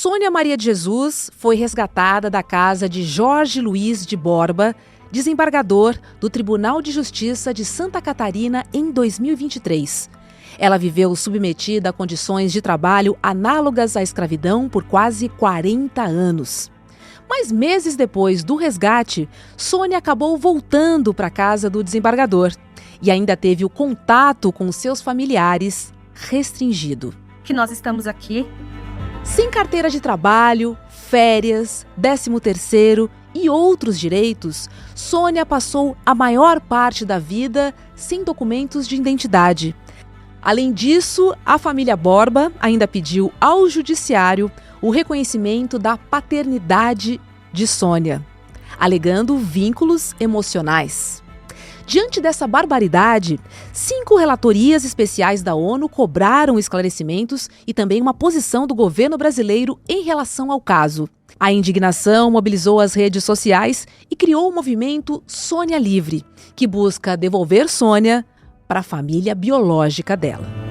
Sônia Maria de Jesus foi resgatada da casa de Jorge Luiz de Borba, desembargador do Tribunal de Justiça de Santa Catarina, em 2023. Ela viveu submetida a condições de trabalho análogas à escravidão por quase 40 anos. Mas meses depois do resgate, Sônia acabou voltando para a casa do desembargador e ainda teve o contato com seus familiares restringido. Que nós estamos aqui. Sem carteira de trabalho, férias, 13º e outros direitos, Sônia passou a maior parte da vida sem documentos de identidade. Além disso, a família Borba ainda pediu ao judiciário o reconhecimento da paternidade de Sônia, alegando vínculos emocionais. Diante dessa barbaridade, 5 relatorias especiais da ONU cobraram esclarecimentos e também uma posição do governo brasileiro em relação ao caso. A indignação mobilizou as redes sociais e criou o movimento Sônia Livre, que busca devolver Sônia para a família biológica dela.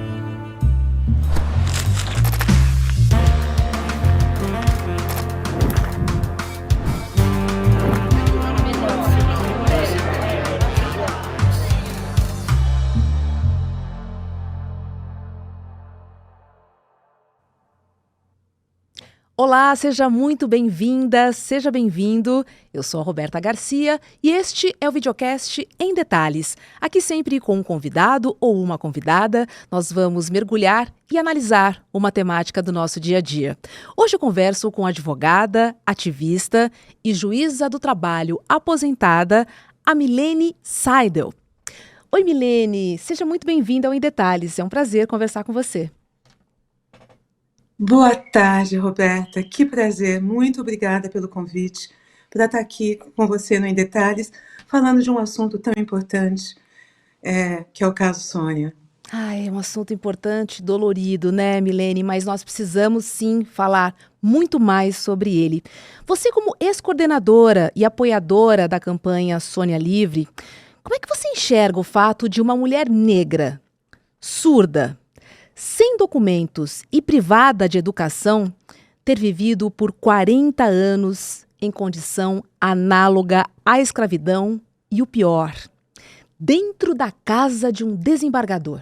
Olá, seja muito bem-vinda, seja bem-vindo. Eu sou a Roberta Garcia e este é o videocast Em Detalhes. Aqui sempre com um convidado ou uma convidada, nós vamos mergulhar e analisar uma temática do nosso dia a dia. Hoje eu converso com a advogada, ativista e juíza do trabalho aposentada, a Milene Seidel. Oi, Milene, seja muito bem-vinda ao Em Detalhes. É um prazer conversar com você. Boa tarde, Roberta. Que prazer. Muito obrigada pelo convite para estar aqui com você no Em Detalhes, falando de um assunto tão importante, que é o caso Sônia. É um assunto importante, dolorido, né, Milene? Mas nós precisamos, sim, falar muito mais sobre ele. Você, como ex-coordenadora e apoiadora da campanha Sônia Livre, como é que você enxerga o fato de uma mulher negra, surda, sem documentos e privada de educação, ter vivido por 40 anos em condição análoga à escravidão e o pior, dentro da casa de um desembargador?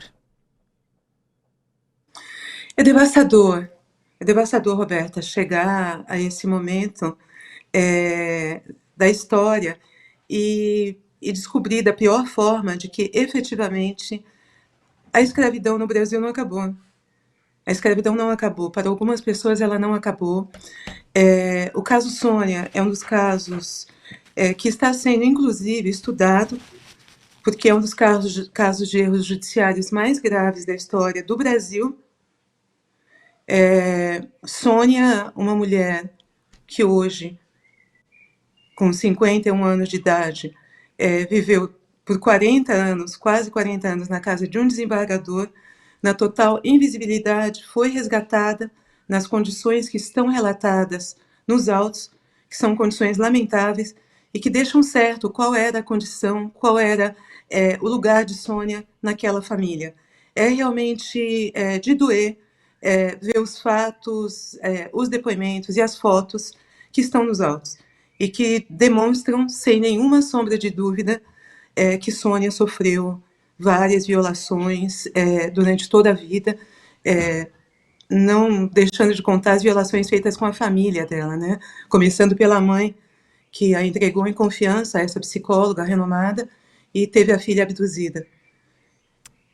É devastador, Roberta, chegar a esse momento da história e descobrir da pior forma de que efetivamente a escravidão no Brasil não acabou. A escravidão não acabou. Para algumas pessoas ela não acabou. O caso Sônia é um dos casos que está sendo, inclusive, estudado, porque é um dos casos de erros judiciários mais graves da história do Brasil. Sônia, uma mulher que hoje, com 51 anos de idade, viveu por 40 anos, quase 40 anos, na casa de um desembargador, na total invisibilidade, foi resgatada nas condições que estão relatadas nos autos, que são condições lamentáveis e que deixam certo qual era a condição, qual era o lugar de Sônia naquela família. É realmente de doer ver os fatos, os depoimentos e as fotos que estão nos autos e que demonstram, sem nenhuma sombra de dúvida, que Sônia sofreu várias violações durante toda a vida, não deixando de contar as violações feitas com a família dela, né? Começando pela mãe, que a entregou em confiança a essa psicóloga renomada e teve a filha abduzida.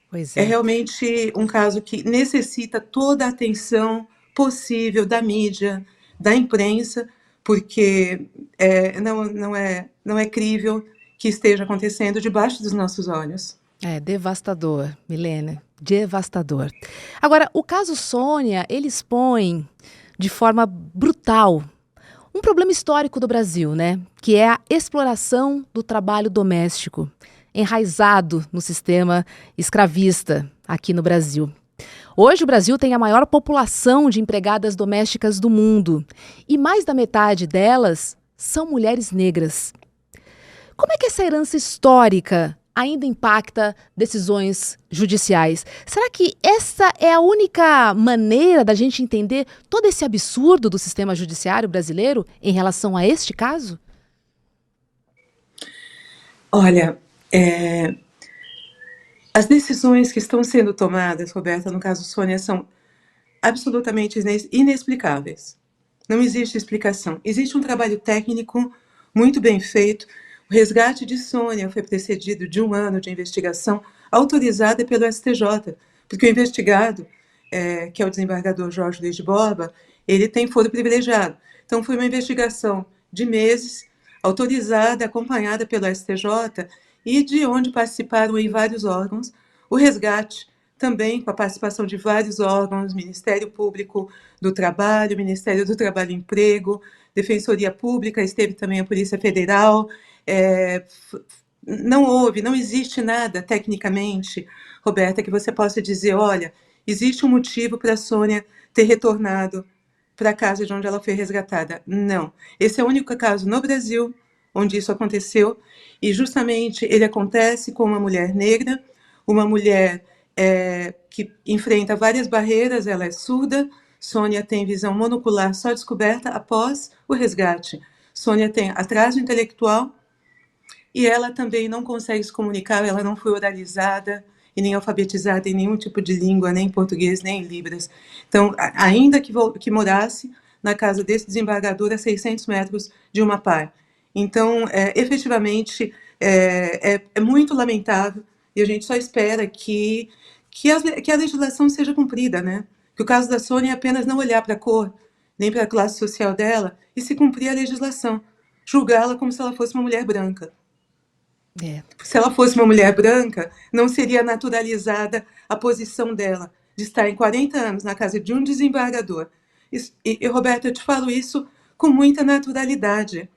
Pois é realmente um caso que necessita toda a atenção possível da mídia, da imprensa, porque não é crível que esteja acontecendo debaixo dos nossos olhos. É devastador, Milene, devastador. Agora, o caso Sônia, ele expõe de forma brutal um problema histórico do Brasil, né? Que é a exploração do trabalho doméstico, enraizado no sistema escravista aqui no Brasil. Hoje o Brasil tem a maior população de empregadas domésticas do mundo e mais da metade delas são mulheres negras. Como é que essa herança histórica ainda impacta decisões judiciais. Será que essa é a única maneira da gente entender todo esse absurdo do sistema judiciário brasileiro em relação a este caso? Olha, as decisões que estão sendo tomadas, Roberta, no caso Sônia, são absolutamente inexplicáveis. Não existe explicação. Existe um trabalho técnico muito bem feito. O resgate de Sônia foi precedido de 1 ano de investigação autorizada pelo STJ, porque o investigado, que é o desembargador Jorge Luiz de Borba, ele tem foro privilegiado. Então, foi uma investigação de meses, autorizada, acompanhada pelo STJ, e de onde participaram aí vários órgãos. O resgate também com a participação de vários órgãos, Ministério Público do Trabalho, Ministério do Trabalho e Emprego, Defensoria Pública, esteve também a Polícia Federal. Não existe nada, tecnicamente, Roberta, que você possa dizer, olha, existe um motivo para a Sônia ter retornado para a casa de onde ela foi resgatada. Não. Esse é o único caso no Brasil onde isso aconteceu, e justamente ele acontece com uma mulher negra, uma mulher que enfrenta várias barreiras, ela é surda, Sônia tem visão monocular só descoberta após o resgate. Sônia tem atraso intelectual e ela também não consegue se comunicar, ela não foi oralizada e nem alfabetizada em nenhum tipo de língua, nem em português, nem em Libras. Então, ainda que morasse na casa desse desembargador a 600 metros de uma par. Então, efetivamente, é muito lamentável e a gente só espera que a legislação seja cumprida, né? Que o caso da Sônia é apenas não olhar para a cor, nem para a classe social dela, e se cumprir a legislação, julgá-la como se ela fosse uma mulher branca. Se ela fosse uma mulher branca, não seria naturalizada a posição dela de estar em 40 anos na casa de um desembargador. E Roberta, eu te falo isso com muita naturalidade.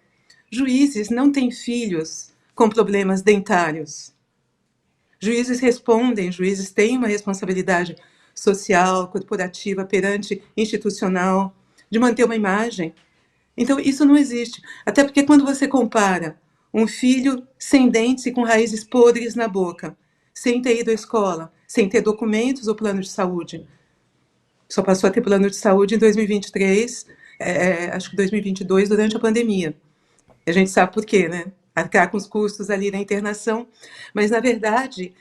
Juízes não têm filhos com problemas dentários. Juízes respondem, juízes têm uma responsabilidade social, corporativa, perante institucional, de manter uma imagem. Então, isso não existe. Até porque quando você compara um filho sem dentes e com raízes podres na boca, sem ter ido à escola, sem ter documentos ou plano de saúde, só passou a ter plano de saúde em 2023, acho que 2022, durante a pandemia. A gente sabe por quê, né? Arcar com os custos ali da internação, mas, na verdade,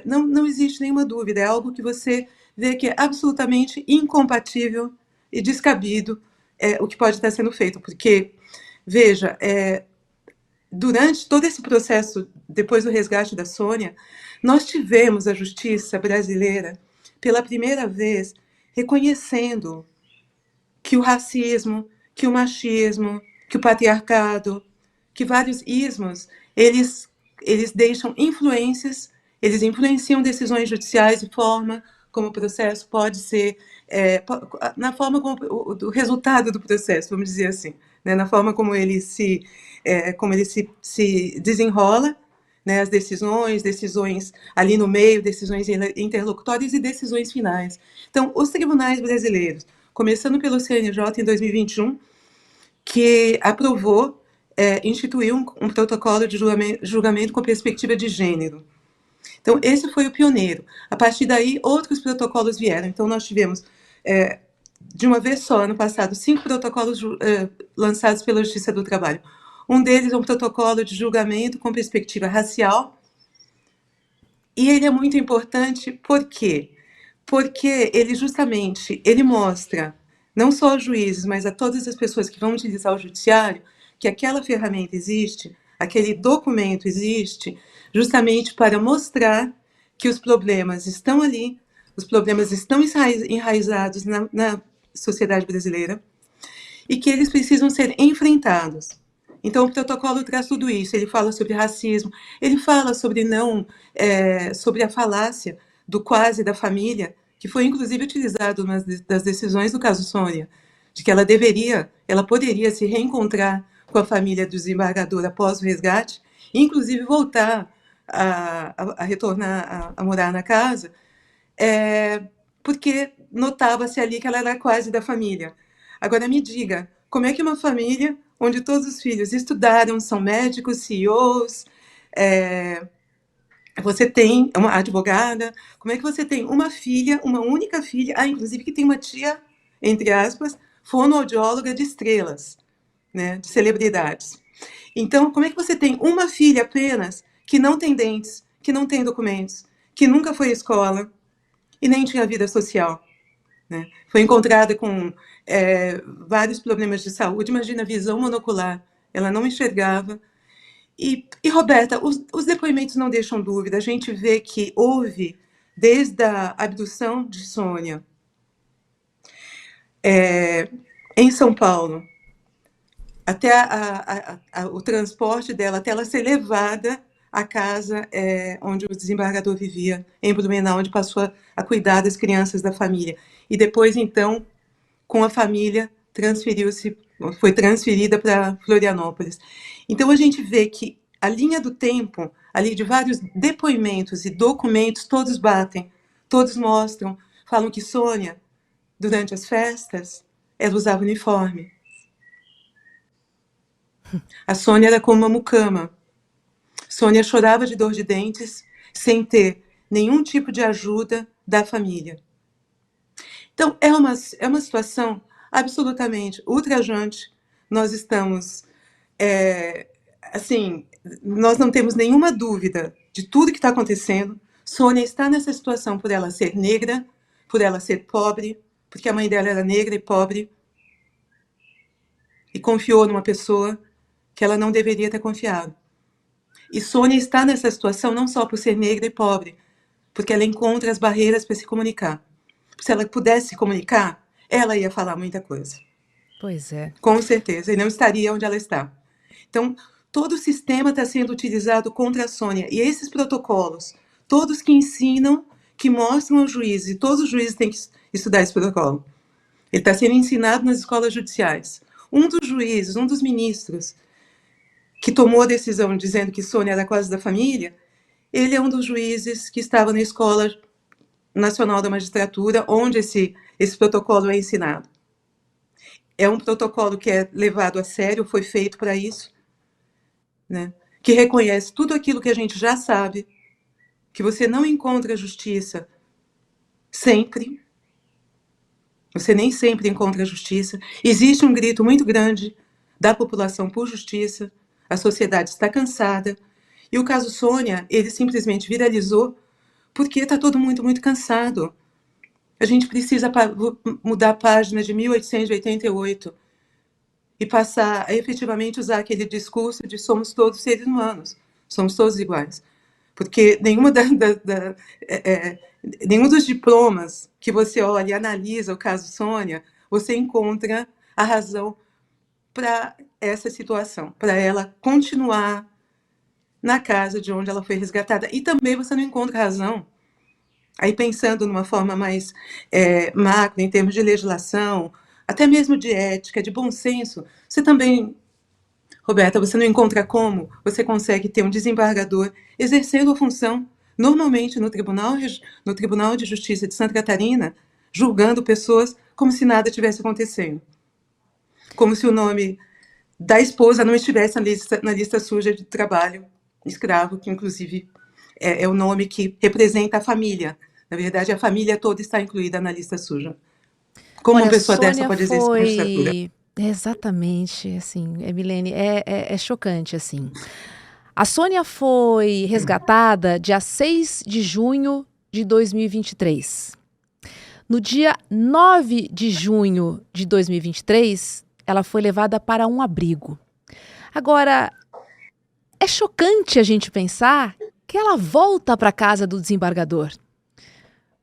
não existe nenhuma dúvida, é algo que você vê que é absolutamente incompatível e descabido o que pode estar sendo feito, porque, veja, durante todo esse processo, depois do resgate da Sônia, nós tivemos a justiça brasileira, pela primeira vez, reconhecendo que o racismo, que o machismo, que o patriarcado, que vários ismos, eles deixam influências, eles influenciam decisões judiciais de forma como o processo pode ser, na forma como o resultado do processo, vamos dizer assim, né, na forma como ele se desenrola, né, as decisões ali no meio, decisões interlocutórias e decisões finais. Então, os tribunais brasileiros, começando pelo CNJ em 2021, que aprovou, instituiu um protocolo de julgamento com perspectiva de gênero. Então, esse foi o pioneiro. A partir daí, outros protocolos vieram. Então, nós tivemos, de uma vez só, ano passado, 5 protocolos lançados pela Justiça do Trabalho. Um deles é um protocolo de julgamento com perspectiva racial. E ele é muito importante, por quê? Porque ele mostra, não só aos juízes, mas a todas as pessoas que vão utilizar o judiciário, que aquela ferramenta existe, aquele documento existe, justamente para mostrar que os problemas estão ali, os problemas estão enraizados na sociedade brasileira e que eles precisam ser enfrentados. Então, o protocolo traz tudo isso. Ele fala sobre racismo, ele fala sobre sobre a falácia do quase da família, que foi inclusive utilizado nas das decisões do caso Sônia, de que ela poderia se reencontrar com a família do desembargador após o resgate, e inclusive voltar a retornar a morar na casa, porque notava-se ali que ela era quase da família. Agora me diga, como é que uma família onde todos os filhos estudaram, são médicos, CEOs, você tem uma advogada, como é que você tem uma filha, uma única filha, inclusive que tem uma tia, entre aspas, fonoaudióloga de estrelas, né, de celebridades. Então, como é que você tem uma filha apenas que não tem dentes, que não tem documentos, que nunca foi à escola e nem tinha vida social, né? Foi encontrada com vários problemas de saúde, imagina, visão monocular, ela não enxergava. E Roberta, os depoimentos não deixam dúvida, a gente vê que houve, desde a abdução de Sônia, em São Paulo, até o transporte dela, até ela ser levada à casa onde o desembargador vivia, em Blumenau, onde passou a cuidar das crianças da família. E depois, então, com a família, foi transferida para Florianópolis. Então, a gente vê que a linha do tempo, ali de vários depoimentos e documentos, todos batem, todos mostram, falam que Sônia, durante as festas, ela usava uniforme. A Sônia era como uma mucama. Sônia chorava de dor de dentes sem ter nenhum tipo de ajuda da família. Então, é uma situação absolutamente ultrajante. Nós estamos, assim, nós não temos nenhuma dúvida de tudo que está acontecendo. Sônia está nessa situação por ela ser negra, por ela ser pobre, porque a mãe dela era negra e pobre, e confiou numa pessoa que ela não deveria ter confiado. E Sônia está nessa situação não só por ser negra e pobre, porque ela encontra as barreiras para se comunicar. Se ela pudesse se comunicar, ela ia falar muita coisa. Pois é. Com certeza, e não estaria onde ela está. Então, todo o sistema está sendo utilizado contra a Sônia. E esses protocolos, todos que ensinam, que mostram aos juízes, e todos os juízes têm que estudar esse protocolo. Ele está sendo ensinado nas escolas judiciais. Um dos juízes, um dos ministros, que tomou a decisão dizendo que Sônia era quase da família, ele é um dos juízes que estava na Escola Nacional da Magistratura, onde esse protocolo é ensinado. É um protocolo que é levado a sério, foi feito para isso, né? Que reconhece tudo aquilo que a gente já sabe, que você não encontra justiça sempre, você nem sempre encontra justiça. Existe um grito muito grande da população por justiça, a sociedade está cansada, e o caso Sônia, ele simplesmente viralizou porque está todo mundo muito cansado. A gente precisa mudar a página de 1888 e passar a efetivamente usar aquele discurso de somos todos seres humanos, somos todos iguais. Porque nenhum dos diplomas que você olha e analisa o caso Sônia, você encontra a razão para essa situação, para ela continuar na casa de onde ela foi resgatada. E também você não encontra razão, aí pensando numa forma mais macro, em termos de legislação, até mesmo de ética, de bom senso, você também, Roberta, você não encontra como você consegue ter um desembargador exercendo a função normalmente no Tribunal de Justiça de Santa Catarina, julgando pessoas como se nada tivesse acontecendo. Como se o nome da esposa não estivesse na lista suja de trabalho escravo, que inclusive é o nome que representa a família. Na verdade, a família toda está incluída na lista suja. Como uma Olha, pessoa dessa Sônia pode exercer a magistratura? foi exatamente assim, Milene, é chocante assim. A Sônia foi resgatada dia 6 de junho de 2023. No dia 9 de junho de 2023, ela foi levada para um abrigo. Agora, é chocante a gente pensar que ela volta para a casa do desembargador,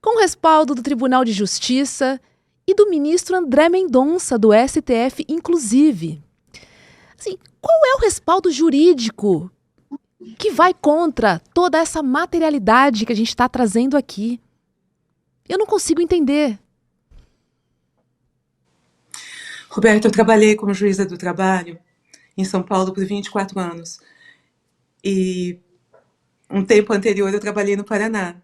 com o respaldo do Tribunal de Justiça e do ministro André Mendonça, do STF, inclusive. Assim, qual é o respaldo jurídico que vai contra toda essa materialidade que a gente está trazendo aqui? Eu não consigo entender. Roberto, eu trabalhei como juíza do trabalho em São Paulo por 24 anos. E um tempo anterior eu trabalhei no Paraná.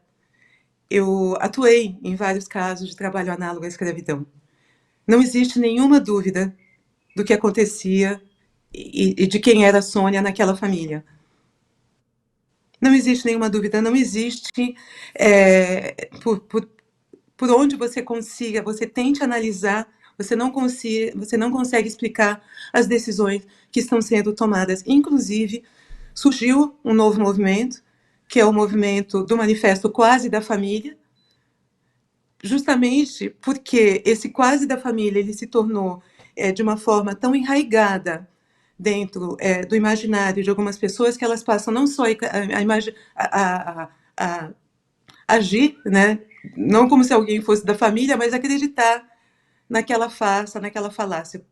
Eu atuei em vários casos de trabalho análogo à escravidão. Não existe nenhuma dúvida do que acontecia e de quem era a Sônia naquela família. Não existe nenhuma dúvida, não existe por onde você consiga, você tente analisar, você não consegue explicar as decisões que estão sendo tomadas. Inclusive, surgiu um novo movimento, que é o movimento do Manifesto Quase da Família, justamente porque esse quase da família ele se tornou de uma forma tão enraigada dentro do imaginário de algumas pessoas que elas passam não só a agir, né, não como se alguém fosse da família, mas acreditar naquela farsa, naquela falácia.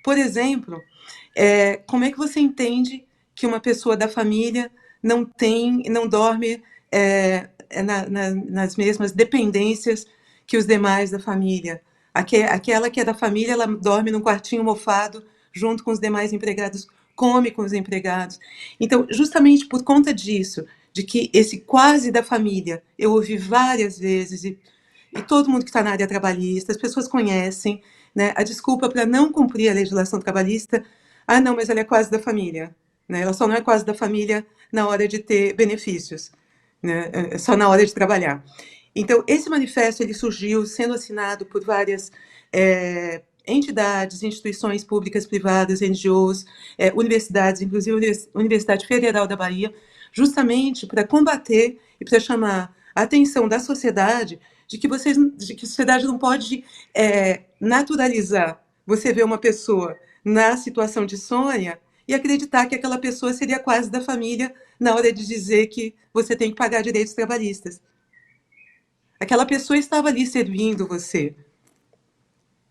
Por exemplo, como é que você entende que uma pessoa da família não dorme nas mesmas dependências que os demais da família? Aquela que é da família, ela dorme num quartinho mofado junto com os demais empregados, come com os empregados. Então, justamente por conta disso, de que esse quase da família, eu ouvi várias vezes, e todo mundo que está na área trabalhista, as pessoas conhecem, né, a desculpa para não cumprir a legislação trabalhista. Ah, não, mas ela é quase da família, né? Ela só não é quase da família na hora de ter benefícios, né? É só na hora de trabalhar. Então, esse manifesto ele surgiu sendo assinado por várias entidades, instituições públicas, privadas, NGOs, universidades, inclusive a Universidade Federal da Bahia, justamente para combater e para chamar a atenção da sociedade de que a sociedade não pode naturalizar você ver uma pessoa na situação de Sônia e acreditar que aquela pessoa seria quase da família na hora de dizer que você tem que pagar direitos trabalhistas. Aquela pessoa estava ali servindo você,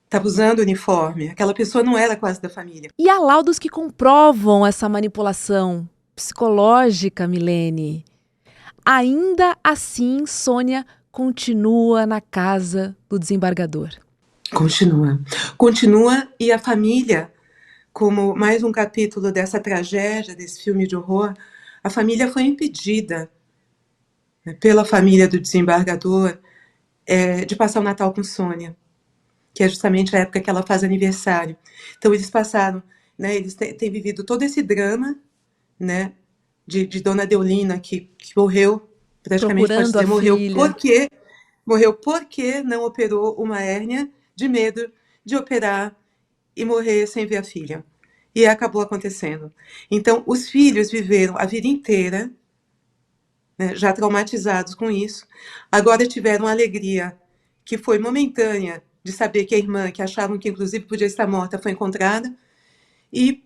estava usando o uniforme, aquela pessoa não era quase da família. E há laudos que comprovam essa manipulação psicológica, Milene. Ainda assim, Sônia continua na casa do desembargador. Continua. Continua, e a família, como mais um capítulo dessa tragédia, desse filme de horror, a família foi impedida, né, pela família do desembargador de passar o Natal com Sônia, que é justamente a época que ela faz aniversário. Então eles passaram, né, eles têm vivido todo esse drama, né, de Dona Deolina, que morreu, praticamente pode Procurando a dizer, filha. morreu porque não operou uma hérnia, de medo de operar e morrer sem ver a filha. E acabou acontecendo. Então, os filhos viveram a vida inteira, né, já traumatizados com isso. Agora tiveram a alegria, que foi momentânea, de saber que a irmã, que achavam que inclusive podia estar morta, foi encontrada. E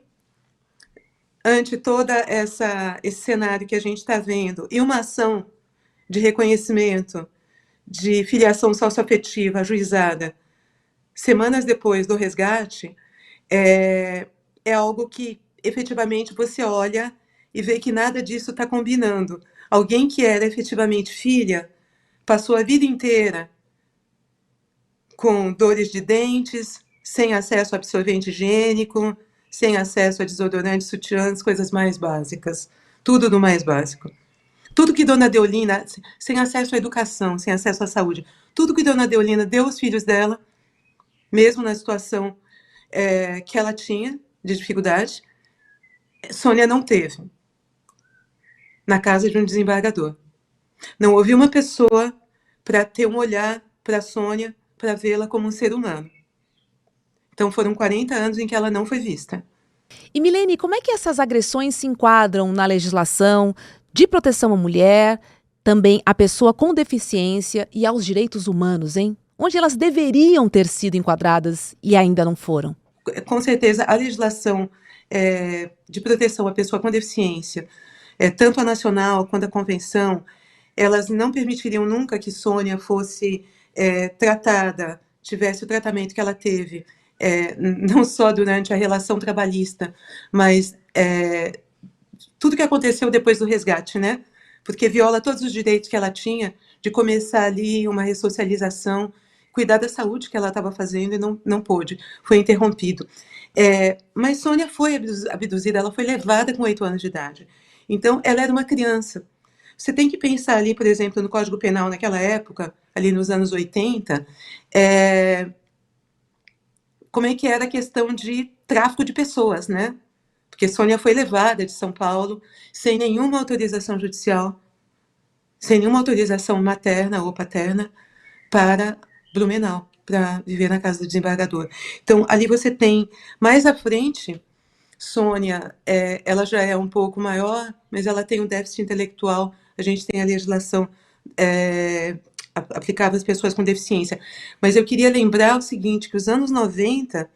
ante todo esse cenário que a gente está vendo, e uma ação de reconhecimento, de filiação socioafetiva ajuizada, semanas depois do resgate, é algo que efetivamente você olha e vê que nada disso está combinando. Alguém que era efetivamente filha passou a vida inteira com dores de dentes, sem acesso a absorvente higiênico, sem acesso a desodorante, sutiãs, coisas mais básicas. Tudo do mais básico. Tudo que Dona Deolina, sem acesso à educação, sem acesso à saúde, tudo que Dona Deolina deu aos filhos dela, mesmo na situação que ela tinha de dificuldade, Sônia não teve na casa de um desembargador. Não houve uma pessoa para ter um olhar para Sônia, para vê-la como um ser humano. Então foram 40 anos em que ela não foi vista. E Milene, como é que essas agressões se enquadram na legislação de proteção à mulher, também à pessoa com deficiência e aos direitos humanos, hein? Onde elas deveriam ter sido enquadradas e ainda não foram? Com certeza, a legislação de proteção à pessoa com deficiência, tanto a nacional quanto a convenção, elas não permitiriam nunca que Sônia fosse tratada, tivesse o tratamento que ela teve, não só durante a relação trabalhista, mas tudo que aconteceu depois do resgate, né? Porque viola todos os direitos que ela tinha de começar ali uma ressocialização, cuidar da saúde que ela estava fazendo e não pôde, foi interrompido. Mas Sônia foi abduzida, ela foi levada com 8 anos de idade. Então, ela era uma criança. Você tem que pensar ali, por exemplo, no Código Penal naquela época, ali nos anos 80, como é que era a questão de tráfico de pessoas, né? porque Sônia foi levada de São Paulo sem nenhuma autorização judicial, sem nenhuma autorização materna ou paterna, para Blumenau, para viver na casa do desembargador. Então, ali você tem, mais à frente, Sônia, ela já é um pouco maior, mas ela tem um déficit intelectual. A gente tem a legislação aplicável às pessoas com deficiência. Mas eu queria lembrar o seguinte, que nos anos 90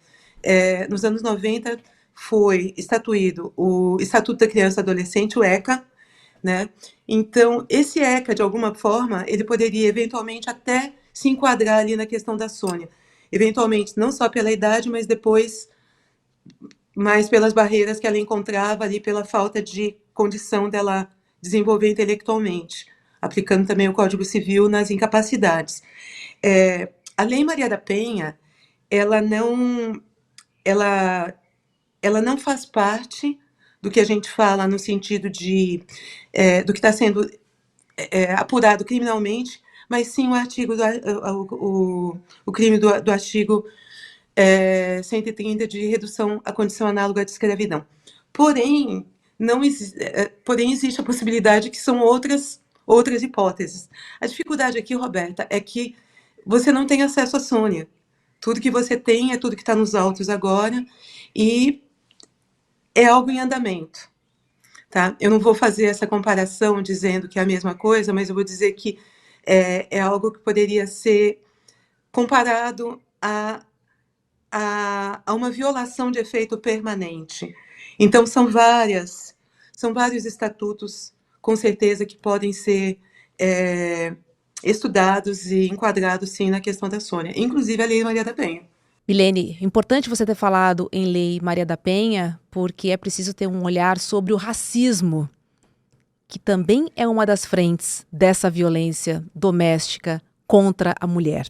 foi estatuído o Estatuto da Criança e Adolescente, o ECA, né? Então, esse ECA, de alguma forma, ele poderia eventualmente até se enquadrar ali na questão da Sônia. Eventualmente, não só pela idade, mas depois mais pelas barreiras que ela encontrava ali, pela falta de condição dela desenvolver intelectualmente, aplicando também o Código Civil nas incapacidades. A Lei Maria da Penha, ela não faz parte do que a gente fala no sentido do que está sendo apurado criminalmente, mas sim o crime do artigo 130 de redução à condição análoga à de escravidão. Porém, porém, existe a possibilidade que são outras hipóteses. A dificuldade aqui, Roberta, é que você não tem acesso à Sônia. Tudo que você tem é tudo que está nos autos agora, e é algo em andamento. Tá? Eu não vou fazer essa comparação dizendo que é a mesma coisa, mas eu vou dizer que é algo que poderia ser comparado a uma violação de efeito permanente. Então, são vários estatutos, com certeza, que podem ser estudados e enquadrados, sim, na questão da Sônia, inclusive a Lei Maria da Penha. Milene, importante você ter falado em Lei Maria da Penha, porque é preciso ter um olhar sobre o racismo, que também é uma das frentes dessa violência doméstica contra a mulher.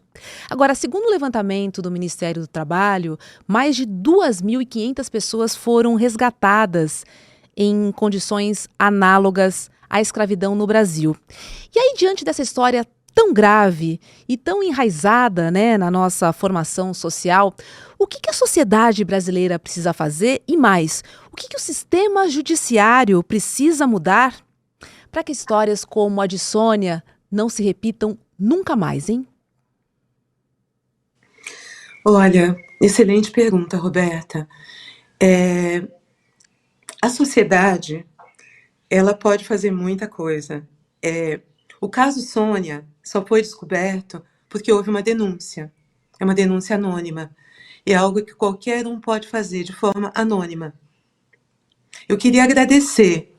Agora, segundo o levantamento do Ministério do Trabalho, mais de 2.500 pessoas foram resgatadas em condições análogas à escravidão no Brasil. E aí, diante dessa história tão grave e tão enraizada, né, na nossa formação social, o que a sociedade brasileira precisa fazer e mais, o que o sistema judiciário precisa mudar para que histórias como a de Sônia não se repitam nunca mais, hein? Olha, excelente pergunta, Roberta. A sociedade, ela pode fazer muita coisa. O caso Sônia só foi descoberto porque houve uma denúncia. É uma denúncia anônima. E é algo que qualquer um pode fazer de forma anônima. Eu queria agradecer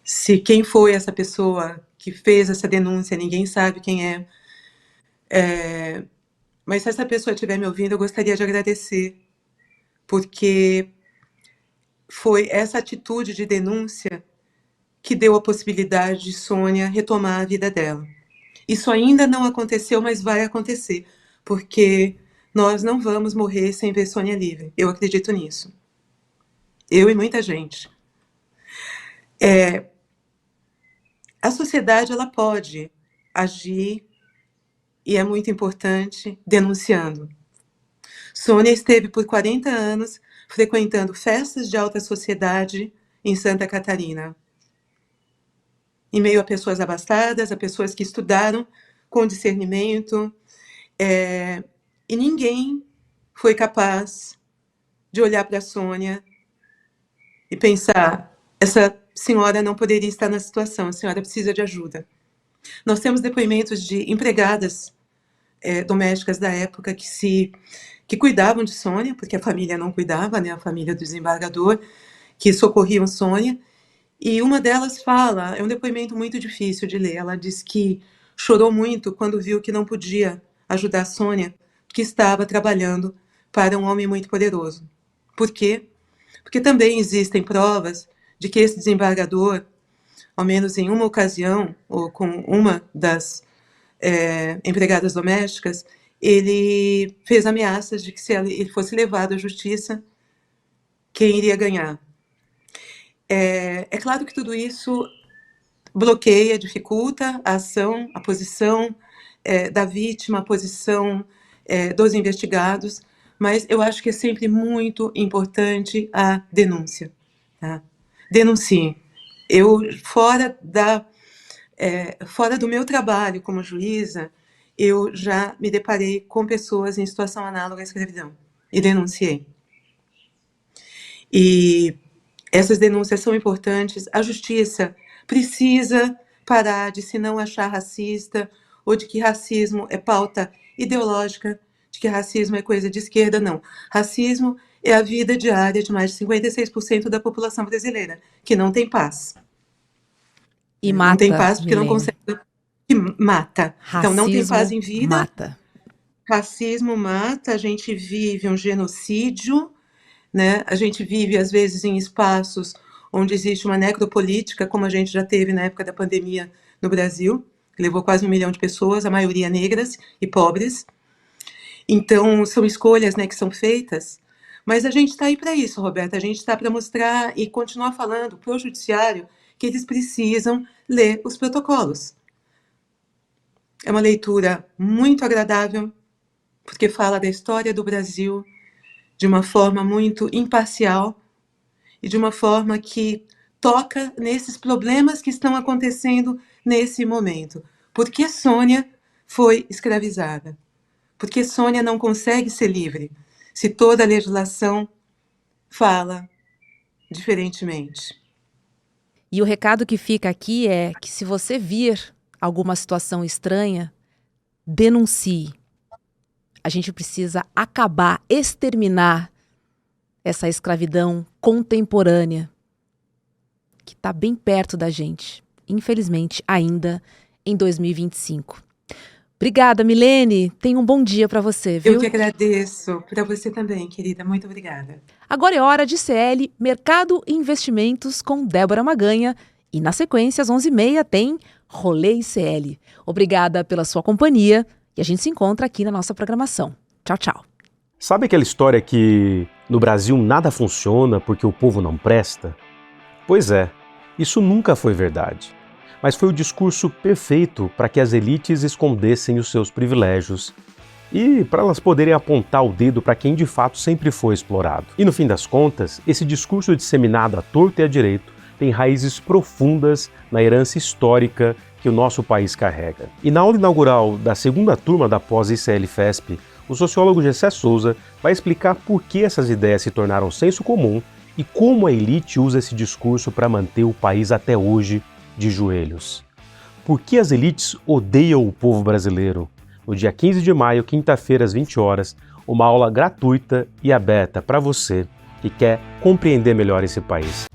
se quem foi essa pessoa que fez essa denúncia, ninguém sabe quem é. Mas se essa pessoa estiver me ouvindo, eu gostaria de agradecer, porque foi essa atitude de denúncia que deu a possibilidade de Sônia retomar a vida dela. Isso ainda não aconteceu, mas vai acontecer, porque nós não vamos morrer sem ver Sônia livre. Eu acredito nisso. Eu e muita gente. A sociedade, ela pode agir, e é muito importante, denunciando. Sônia esteve por 40 anos frequentando festas de alta sociedade em Santa Catarina, em meio a pessoas abastadas, a pessoas que estudaram com discernimento, e ninguém foi capaz de olhar para a Sônia e pensar: essa senhora não poderia estar na situação, a senhora precisa de ajuda. Nós temos depoimentos de empregadas domésticas da época que cuidavam de Sônia, porque a família não cuidava, né, a família do desembargador, que socorriam Sônia. E uma delas fala, é um depoimento muito difícil de ler, ela diz que chorou muito quando viu que não podia ajudar a Sônia, que estava trabalhando para um homem muito poderoso. Por quê? Porque também existem provas de que esse desembargador, ao menos em uma ocasião, ou com uma das empregadas domésticas, ele fez ameaças de que se ele fosse levado à justiça, quem iria ganhar. É claro que tudo isso bloqueia, dificulta a ação, a posição da vítima, a posição dos investigados, mas eu acho que é sempre muito importante a denúncia. Tá? Denuncie. Eu, fora do meu trabalho como juíza, eu já me deparei com pessoas em situação análoga à escravidão e denunciei. E essas denúncias são importantes. A justiça precisa parar de se não achar racista ou de que racismo é pauta ideológica, de que racismo é coisa de esquerda, não. Racismo é a vida diária de mais de 56% da população brasileira, que não tem paz. E não tem mata, paz porque não Milene. consegue... E mata. Então, não tem paz Racismo em vida. mata. Racismo mata, a gente vive um genocídio, né? A gente vive, às vezes, em espaços onde existe uma necropolítica, como a gente já teve na época da pandemia no Brasil, que levou quase 1 milhão de pessoas, a maioria negras e pobres. Então, são escolhas, né, que são feitas, mas a gente está aí para isso, Roberta, a gente está para mostrar e continuar falando para o judiciário que eles precisam ler os protocolos. É uma leitura muito agradável, porque fala da história do Brasil de uma forma muito imparcial e de uma forma que toca nesses problemas que estão acontecendo nesse momento. Por que Sônia foi escravizada? Por que Sônia não consegue ser livre se toda a legislação fala diferentemente? E o recado que fica aqui é que se você vir alguma situação estranha, denuncie. A gente precisa acabar, exterminar essa escravidão contemporânea que está bem perto da gente, infelizmente, ainda em 2025. Obrigada, Milene. Tenha um bom dia para você, viu? Eu que agradeço. Para você também, querida. Muito obrigada. Agora é hora de CL Mercado e Investimentos com Débora Maganha. E na sequência, às 11h30, tem Rolê ICL. Obrigada pela sua companhia e a gente se encontra aqui na nossa programação. Tchau, tchau. Sabe aquela história que no Brasil nada funciona porque o povo não presta? Pois é, isso nunca foi verdade. Mas foi o discurso perfeito para que as elites escondessem os seus privilégios e para elas poderem apontar o dedo para quem de fato sempre foi explorado. E no fim das contas, esse discurso disseminado à torto e à direito tem raízes profundas na herança histórica que o nosso país carrega. E na aula inaugural da segunda turma da pós-ICL-FESP, o sociólogo Gessé Souza vai explicar por que essas ideias se tornaram senso comum e como a elite usa esse discurso para manter o país até hoje de joelhos. Por que as elites odeiam o povo brasileiro? No dia 15 de maio, quinta-feira, às 20 horas, uma aula gratuita e aberta para você que quer compreender melhor esse país.